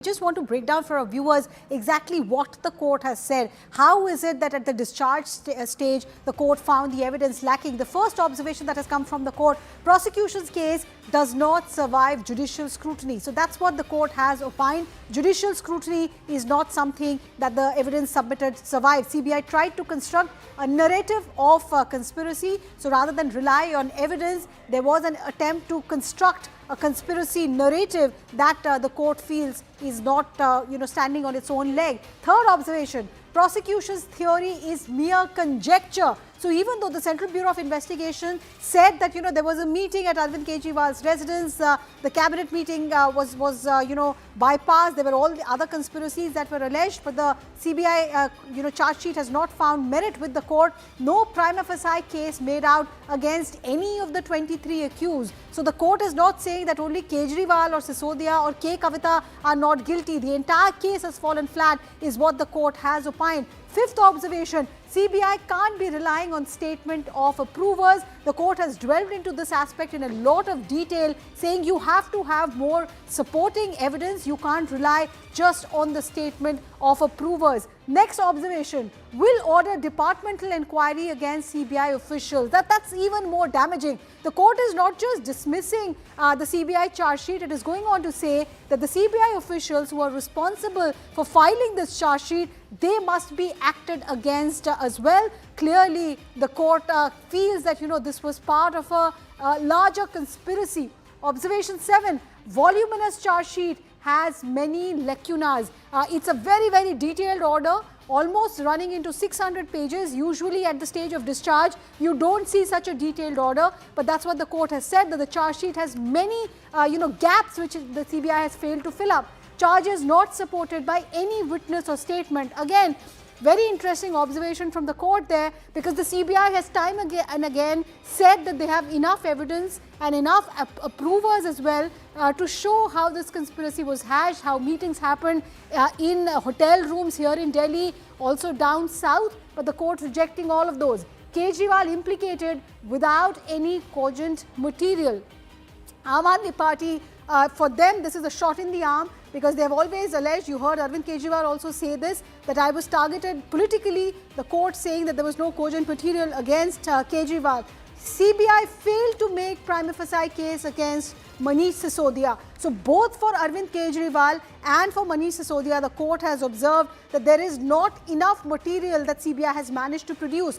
Just want to break down for our viewers exactly what the court has said. How is it that at the discharge stage, the court found the evidence lacking? The first observation that has come from the court, prosecution's case does not survive judicial scrutiny. So that's what the court has opined. Judicial scrutiny is not something that the evidence submitted survives. CBI tried to construct a narrative of conspiracy. So rather than rely on evidence, there was an attempt to construct a conspiracy narrative that the court feels is not, standing on its own leg. Third observation, prosecution's theory is mere conjecture. So even though the Central Bureau of Investigation said that, there was a meeting at Arvind Kejriwal's residence, the cabinet meeting was bypassed. There were all the other conspiracies that were alleged, but the CBI, charge sheet has not found merit with the court. No prima facie case made out against any of the 23 accused. So the court is not saying that only Kejriwal or Sisodia or K. Kavita are not guilty. The entire case has fallen flat is what the court has opined. Fifth observation, CBI can't be relying on statement of approvers. The court has dwelled into this aspect in a lot of detail, saying you have to have more supporting evidence. You can't rely just on the statement of approvers. Next observation, will order departmental inquiry against CBI officials. That's even more damaging. The court is not just dismissing the CBI charge sheet. It is going on to say that the CBI officials who are responsible for filing this charge sheet, they must be acted against as well. Clearly, the court feels that, this was part of a larger conspiracy. Observation 7, voluminous charge sheet has many lacunas. It's a very, very detailed order, almost running into 600 pages. Usually at the stage of discharge, you don't see such a detailed order, but that's what the court has said, that the charge sheet has many, gaps which the CBI has failed to fill up. Charges not supported by any witness or statement. Again, very interesting observation from the court there, because the CBI has time and again said that they have enough evidence and enough approvers as well to show how this conspiracy was hatched, how meetings happened in hotel rooms here in Delhi, also down south, but the court rejecting all of those. Kejriwal implicated without any cogent material. Aam Aadmi Party, for them, this is a shot in the arm, because they have always alleged, you heard Arvind Kejriwal also say this, that I was targeted politically. The court saying that there was no cogent material against Kejriwal. CBI failed to make prima facie case against Manish Sisodia. So both for Arvind Kejriwal and for Manish Sisodia, the court has observed that there is not enough material that CBI has managed to produce.